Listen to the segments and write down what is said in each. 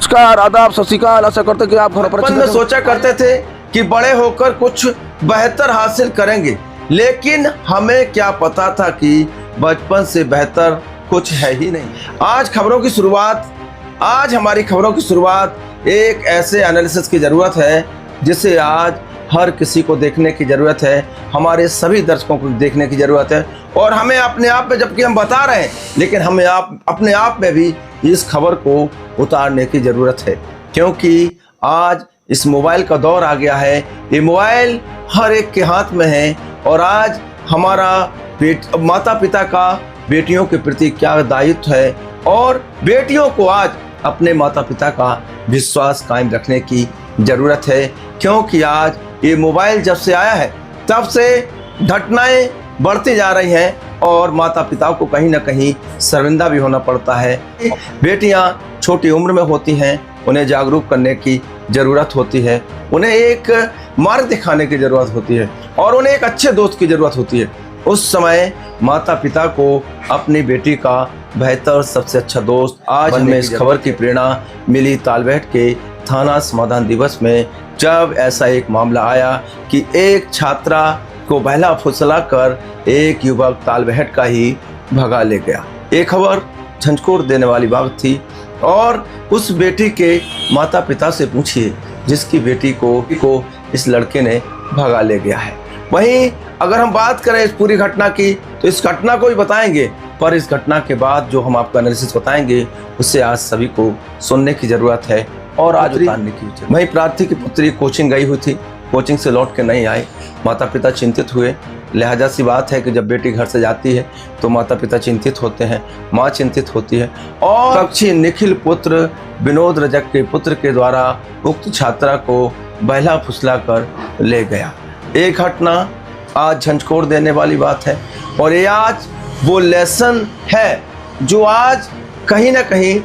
नमस्कार, आदाब, सत श्री अकाल। आशा करते कि आप घर पर बचपन में सोचा करते थे कि बड़े होकर कुछ बेहतर हासिल करेंगे, लेकिन हमें क्या पता था कि बचपन से बेहतर कुछ है ही नहीं। आज हमारी खबरों की शुरुआत एक ऐसे एनालिसिस की ज़रूरत है जिसे आज हर किसी को देखने की ज़रूरत है, हमारे सभी दर्शकों को देखने की ज़रूरत है। और हमें अपने आप में, जबकि हम बता रहे हैं, लेकिन हमें अपने आप में भी इस खबर को उतारने की ज़रूरत है, क्योंकि आज इस मोबाइल का दौर आ गया है। ये मोबाइल हर एक के हाथ में है और आज हमारा माता पिता का बेटियों के प्रति क्या दायित्व है और बेटियों को आज अपने माता पिता का विश्वास कायम रखने की ज़रूरत है, क्योंकि आज ये मोबाइल जब से आया है तब से घटनाएं बढ़ती जा रही हैं और माता पिता को कहीं ना कहीं शर्मिंदा भी होना पड़ता है। बेटियां छोटी उम्र में होती हैं, उन्हें जागरूक करने की ज़रूरत होती है, उन्हें एक मार्ग दिखाने की ज़रूरत होती है और उन्हें एक अच्छे दोस्त की ज़रूरत होती है। उस समय माता पिता को अपनी बेटी का बेहतर सबसे अच्छा दोस्त आज हमें इस खबर की प्रेरणा मिली तालबेहट के थाना समाधान दिवस में, जब ऐसा एक मामला आया कि एक छात्रा को बहला फुसला कर एक युवक तालबेहट का ही भगा ले गया। ये खबर झंझोर देने वाली बात थी और उस बेटी के माता पिता से पूछिए जिसकी बेटी को इस लड़के ने भगा ले गया है। वहीं अगर हम बात करें इस पूरी घटना की तो इस घटना को भी बताएंगे, पर इस घटना के बाद जो हम आपको एनालिसिस बताएंगे उससे आज सभी को सुनने की ज़रूरत है और आज उतारने की ज़रूरत है। वहीं प्रार्थी की पुत्री कोचिंग गई हुई थी, कोचिंग से लौट के नहीं आई, माता पिता चिंतित हुए। लिहाजा सी बात है कि जब बेटी घर से जाती है तो माता पिता चिंतित होते हैं, माँ चिंतित होती है और पक्षी निखिल पुत्र विनोद रजक के पुत्र के द्वारा उक्त छात्रा को बहला फुसला कर ले गया। एक घटना आज झंझोर देने वाली बात है और ये आज वो लेसन है जो आज कहीं ना कहीं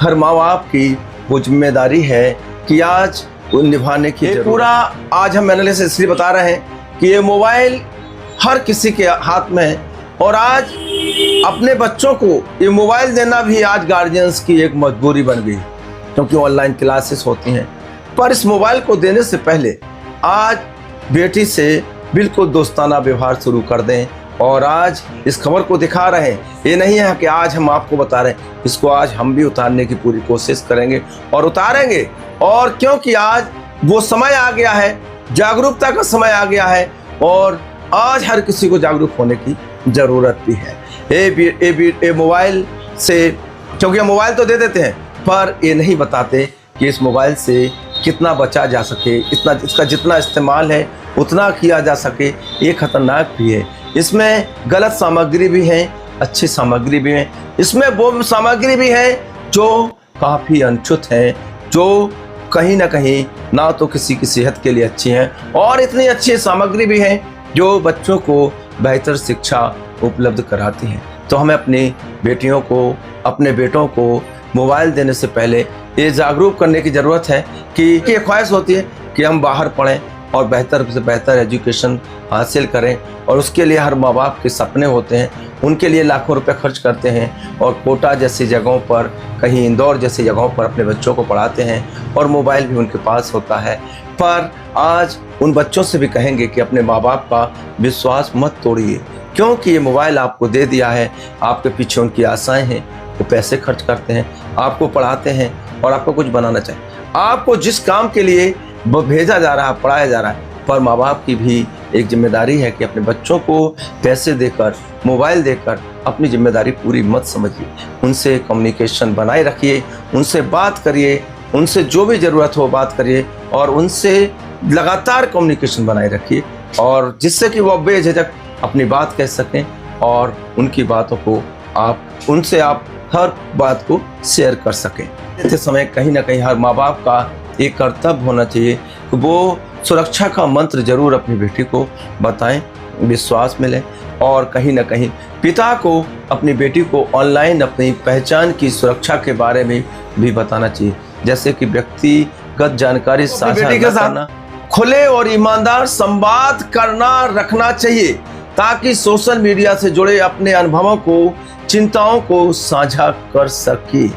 हर माँ बाप की वो जिम्मेदारी है कि आज निभाने की पूरा आज हम एनालिसिस इसलिए बता रहे हैं कि ये मोबाइल हर किसी के हाथ में है और आज अपने बच्चों को ये मोबाइल देना भी आज गार्जियंस की एक मजबूरी बन गई, क्योंकि ऑनलाइन क्लासेस होती हैं। पर इस मोबाइल को देने से पहले आज बेटी से बिल्कुल दोस्ताना व्यवहार शुरू कर दें और आज इस खबर को दिखा रहे हैं। ये नहीं है कि आज हम आपको बता रहे हैं, इसको आज हम भी उतारने की पूरी कोशिश करेंगे और उतारेंगे। और क्योंकि आज वो समय आ गया है, जागरूकता का समय आ गया है और आज हर किसी को जागरूक होने की ज़रूरत भी है। ये मोबाइल से, क्योंकि हम मोबाइल तो दे देते हैं पर ये नहीं बताते कि इस मोबाइल से कितना बचा जा सके, इसका जितना इस्तेमाल है उतना किया जा सके। ये खतरनाक भी है, इसमें गलत सामग्री भी है, अच्छी सामग्री भी है, इसमें वो सामग्री भी है जो काफ़ी अनछुत है, जो कहीं ना कहीं ना तो किसी की सेहत के लिए अच्छी हैं और इतनी अच्छी सामग्री भी है जो बच्चों को बेहतर शिक्षा उपलब्ध कराती हैं। तो हमें अपनी बेटियों को, अपने बेटों को मोबाइल देने से पहले ये जागरूक करने की ज़रूरत है कि ये ख्वाहिश होती है कि हम बाहर पढ़ें और बेहतर से बेहतर एजुकेशन हासिल करें और उसके लिए हर माँ बाप के सपने होते हैं, उनके लिए लाखों रुपए खर्च करते हैं और कोटा जैसी जगहों पर, कहीं इंदौर जैसी जगहों पर अपने बच्चों को पढ़ाते हैं और मोबाइल भी उनके पास होता है। पर आज उन बच्चों से भी कहेंगे कि अपने माँ बाप का विश्वास मत तोड़िए, क्योंकि ये मोबाइल आपको दे दिया है, आपके पीछे उनकी आशाएँ हैं, वो पैसे खर्च करते हैं, आपको पढ़ाते हैं और आपको कुछ बनाना चाहिए। आपको जिस काम के लिए भेजा जा रहा है, पढ़ाया जा रहा है, पर माँ बाप की भी एक जिम्मेदारी है कि अपने बच्चों को पैसे देकर, मोबाइल देकर अपनी जिम्मेदारी पूरी मत समझिए। उनसे कम्युनिकेशन बनाए रखिए, उनसे बात करिए, उनसे जो भी ज़रूरत हो बात करिए और उनसे लगातार कम्युनिकेशन बनाए रखिए और जिससे कि वो बेझिझक अपनी बात कह सकें और उनकी बातों को उनसे आप हर बात को शेयर कर सकें। इस समय कहीं ना कहीं हर माँ बाप का एक कर्तव्य होना चाहिए कि वो सुरक्षा का मंत्र जरूर अपनी बेटी को बताएं, विश्वास मिले और कहीं ना कहीं पिता को अपनी बेटी को ऑनलाइन अपनी पहचान की सुरक्षा के बारे में भी बताना चाहिए, जैसे कि व्यक्तिगत जानकारी साझा करना, खुले और ईमानदार संवाद करना रखना चाहिए ताकि सोशल मीडिया से जुड़े अपने अनुभवों को, चिंताओं को साझा कर सके।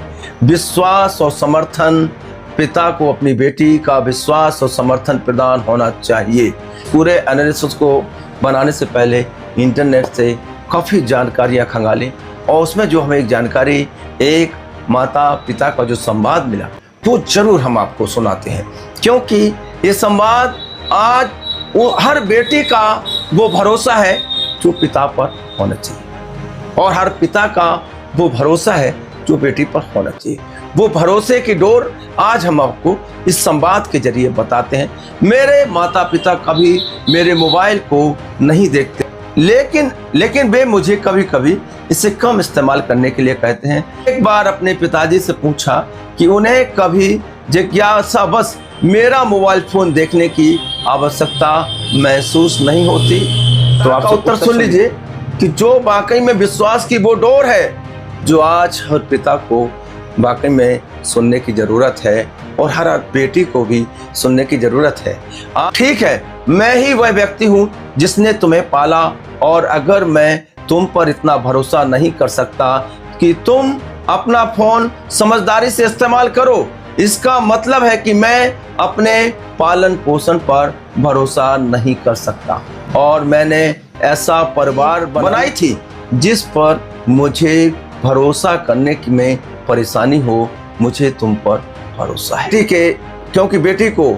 विश्वास और समर्थन पिता को अपनी बेटी का विश्वास और समर्थन प्रदान होना चाहिए। पूरे एनालिसिस को बनाने से पहले इंटरनेट से काफ़ी जानकारियाँ खंगालें और उसमें जो हमें एक जानकारी, एक माता पिता का जो संवाद मिला वो जरूर हम आपको सुनाते हैं, क्योंकि ये संवाद आज वो हर बेटी का वो भरोसा है जो पिता पर होना चाहिए, और हर पिता का वो भरोसा है जो बेटी पर होना चाहिए। वो भरोसे की डोर आज हम आपको इस संवाद के जरिए बताते हैं। मेरे माता पिता कभी मेरे मोबाइल को नहीं देखते, लेकिन वे मुझे कभी कभी इसे कम इस्तेमाल करने के लिए कहते हैं। एक बार अपने पिताजी से पूछा कि उन्हें कभी जिज्ञासा बस मेरा मोबाइल फोन देखने की आवश्यकता महसूस नहीं होती। तो आप उत्तर सुन लीजिए कि जो वाकई में विश्वास की वो डोर है जो आज हर पिता को वाकई में सुनने की जरूरत है, और हर बेटी को भी सुनने की जरूरत है। ठीक है, मैं ही वह व्यक्ति हूँ जिसने तुम्हें पाला, और अगर मैं तुम पर इतना भरोसा नहीं कर सकता कि तुम अपना फोन समझदारी से इस्तेमाल करो, इसका मतलब है कि मैं अपने पालन पोषण पर भरोसा नहीं कर सकता। और मैंने ऐसा परिवार बनाई थी जिस पर मुझे भरोसा करने की में परेशानी हो। मुझे तुम पर भरोसा है। ठीक है, क्योंकि बेटी को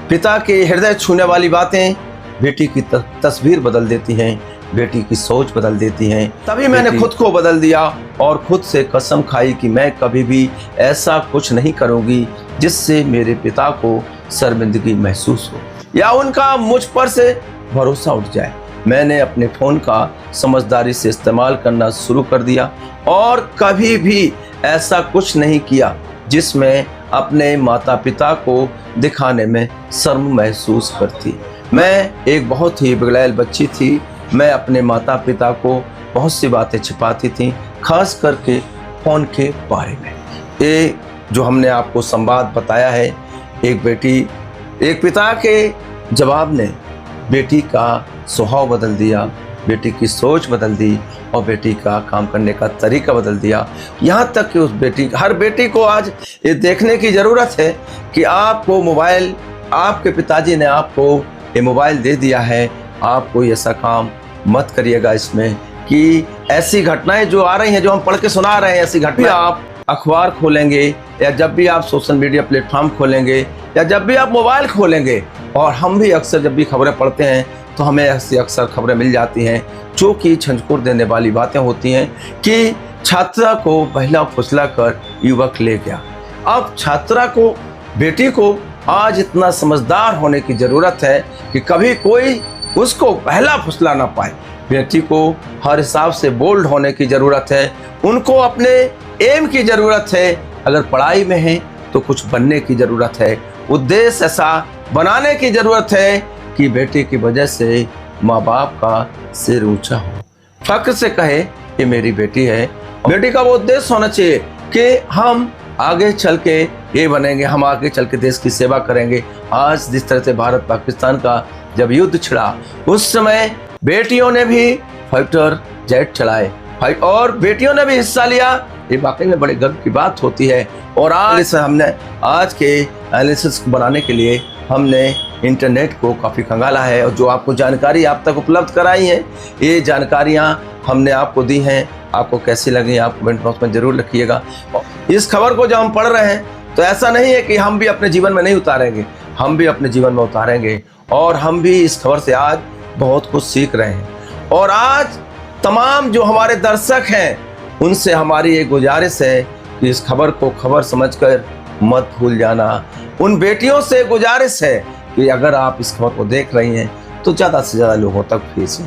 पिता के हृदय छूने वाली बातें बेटी की तस्वीर बदल देती हैं, बेटी की सोच बदल देती हैं। तभी मैंने खुद को बदल दिया और खुद से कसम खाई कि मैं कभी भी ऐसा कुछ नहीं करूंगी जिससे मेरे पिता को शर्मिंदगी महसूस हो या उनका मुझ पर से भरोसा उठ जाए। मैंने अपने फ़ोन का समझदारी से इस्तेमाल करना शुरू कर दिया और कभी भी ऐसा कुछ नहीं किया जिसमें अपने माता पिता को दिखाने में शर्म महसूस करती। मैं एक बहुत ही बिगड़ैल बच्ची थी। मैं अपने माता पिता को बहुत सी बातें छिपाती थी, खास करके फ़ोन के बारे में। ये जो हमने आपको संवाद बताया है, एक पिता के जवाब ने बेटी का स्वभाव बदल दिया, बेटी की सोच बदल दी और बेटी का काम करने का तरीका बदल दिया। यहाँ तक कि हर बेटी को आज ये देखने की ज़रूरत है कि आपको मोबाइल, आपके पिताजी ने आपको ये मोबाइल दे दिया है, आप कोई ऐसा काम मत करिएगा इसमें कि ऐसी घटनाएं जो आ रही हैं, जो हम पढ़ के सुना रहे हैं, ऐसी घटनाएं आप अखबार खोलेंगे या जब भी आप सोशल मीडिया प्लेटफॉर्म खोलेंगे या जब भी आप मोबाइल खोलेंगे, और हम भी अक्सर जब भी खबरें पढ़ते हैं तो हमें ऐसी अक्सर खबरें मिल जाती हैं जो कि झंझोर देने वाली बातें होती हैं कि छात्रा को बहला फुसला कर युवक ले गया। अब छात्रा को, बेटी को आज इतना समझदार होने की ज़रूरत है कि कभी कोई उसको बहला फुसला ना पाए। बेटी को हर हिसाब से बोल्ड होने की ज़रूरत है, उनको अपने एम की ज़रूरत है। अगर पढ़ाई में है तो कुछ बनने की ज़रूरत है, उद्देश्य ऐसा बनाने की ज़रूरत है कि बेटी की वजह से माँ बाप का सिर ऊंचा हो, फख्र से कहे कि मेरी बेटी है। बेटी का वो उद्देश्य होना चाहिए कि हम आगे चल के ये बनेंगे, हम आगे चल के देश की सेवा करेंगे। आज जिस तरह से भारत पाकिस्तान का जब युद्ध छिड़ा, उस समय बेटियों ने भी फाइटर जेट चलाए और बेटियों ने भी हिस्सा लिया। ये वाकई में बड़े गर्व की बात होती है। और आज के एनालिसिस बनाने के लिए हमने इंटरनेट को काफ़ी खंगाला है और जो आपको जानकारी आप तक उपलब्ध कराई है, ये जानकारियाँ हमने आपको दी हैं। आपको कैसी लगी आप कमेंट बॉक्स में ज़रूर लिखिएगा। इस खबर को जब हम पढ़ रहे हैं तो ऐसा नहीं है कि हम भी अपने जीवन में नहीं उतारेंगे, हम भी अपने जीवन में उतारेंगे और हम भी इस खबर से आज बहुत कुछ सीख रहे हैं। और आज तमाम जो हमारे दर्शक हैं उनसे हमारी एक गुजारिश है कि इस खबर को खबर समझकर मत भूल जाना। उन बेटियों से गुजारिश है कि अगर आप इस खबर को देख रही हैं तो ज़्यादा से ज़्यादा लोगों तक भेजें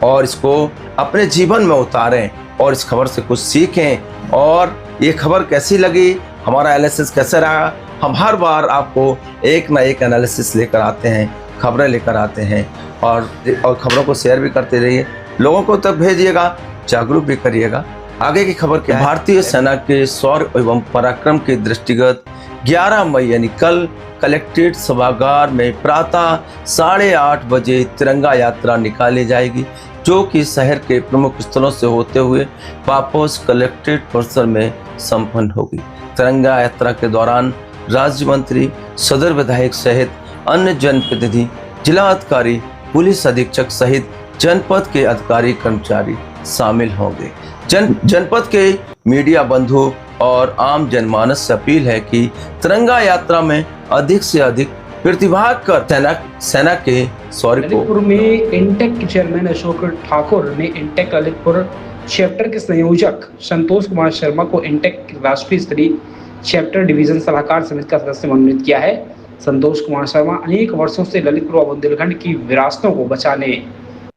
और इसको अपने जीवन में उतारें और इस खबर से कुछ सीखें। और ये खबर कैसी लगी, हमारा एनालिसिस कैसे रहा, हम हर बार आपको एक ना एक एनालिसिस लेकर आते हैं, खबरें लेकर आते हैं और खबरों को शेयर भी करते रहिए, लोगों को तक भेजिएगा, जागरूक भी करिएगा। आगे की खबर क्या है? भारतीय सेना के शौर्य एवं पराक्रम के दृष्टिगत 11 मई यानी कल कलेक्ट्रेट सभागार में प्रातः 8:30 बजे तिरंगा यात्रा निकाली जाएगी, जो कि शहर के प्रमुख स्थलों से होते हुए वापस कलेक्ट्रेट परिसर में संपन्न होगी। तिरंगा यात्रा के दौरान राज्य मंत्री, सदर विधायक सहित अन्य जनप्रतिनिधि, जिला अधिकारी, पुलिस अधीक्षक सहित जनपद के अधिकारी कर्मचारी शामिल होंगे। जनपद के मीडिया बंधु और आम जनमानस से अपील है कि तिरंगा यात्रा में अधिक से अधिक प्रतिभाग कर सेना के शौर्य को। ललितपुर में इंटेक के चेयरमैन अशोक ठाकुर ने इंटेक ललितपुर चैप्टर के संयोजक संतोष कुमार शर्मा को इंटेक राष्ट्रीय स्तरीय चैप्टर डिवीजन सलाहकार समिति का सदस्य मनोनीत किया है। संतोष कुमार शर्मा अनेक वर्षों से ललितपुर और बुंदेलखंड की विरासतों को बचाने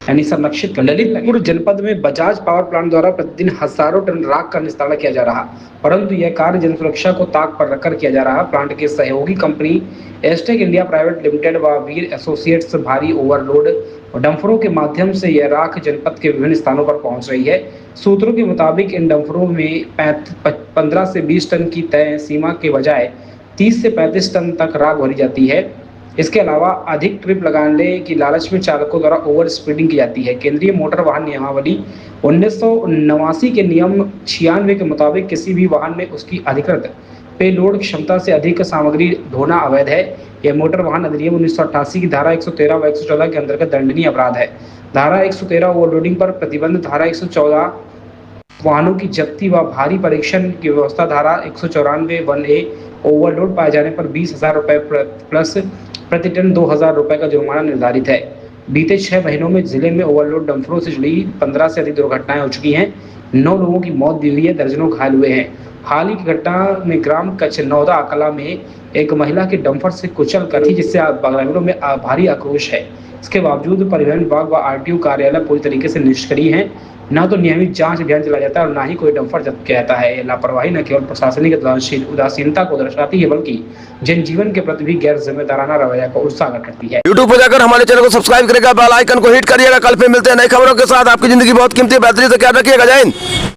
यानी संरक्षित कर। ललितपुर जनपद में बजाज पावर प्लांट द्वारा प्रतिदिन हजारों टन राख का निस्तारण किया जा रहा, परंतु यह कार्य जन सुरक्षा को ताक पर रखकर किया जा रहा। प्लांट के सहयोगी company asterisk India private limited व वीर एसोसिएट्स भारी ओवरलोड डंफरों के माध्यम से यह राख जनपद के विभिन्न स्थानों पर पहुंच रही है। सूत्रों के मुताबिक इन डंफरों में 15 से 20 टन की तय सीमा के बजाय 30 से 35 टन तक राख भरी जाती है। इसके अलावा अधिक ट्रिप लगाने की लालच में चालकों द्वारा ओवर स्पीडिंग की जाती है। केंद्रीय मोटर वाहन नियमावली 1989 के नियम 96 के मुताबिक किसी भी वाहन में उसकी अधिकृत पेलोड क्षमता से अधिक सामग्री ढोना अवैध है। यह मोटर वाहन अधिनियम 1988 की धारा 113 व 114 के अंतर्गत दंडनीय अपराध है। धारा 113 ओवरलोडिंग पर प्रतिबंध, धारा 114 वाहनों की जब्ती व भारी परीक्षण की व्यवस्था, धारा 194 1A ओवरलोड पाए जाने पर 20,000 रुपये प्लस प्रति टन 2,000 रुपये का जुर्माना निर्धारित है। बीते 6 महीनों में जिले में ओवरलोड डंफरों से जुड़ी 15 से अधिक दुर्घटनाएं हो चुकी हैं। 9 लोगों की मौत भी हुई है, दर्जनों घायल हुए हैं। हाल ही की घटना में ग्राम कचनौदा कला में एक महिला के डंफर से कुचल कर थी, जिससे ग्रामीणों में भारी आक्रोश है। इसके बावजूद परिवहन विभाग व आरटीओ कार्यालय पूरी तरीके से निष्क्रिय है। न तो नियमित जांच अभियान चलाया जाता है और न ही कोई डंफर जब्त किया जाता है। लापरवाही न केवल प्रशासनिक उदासीनता को दर्शाती है, बल्कि जनजीवन के प्रति भी गैर जिम्मेदाराना रवैया को उजागर करती है। यूट्यूब पर जाकर हमारे चैनल को सब्सक्राइब करेगा, बेल आइकन को हिट करिएगा। कल फिर मिलते हैं नई खबरों के साथ। आपकी जिंदगी बहुत कीमती है, बेहतरीन से ख्याल रखिएगा। जय हिंद।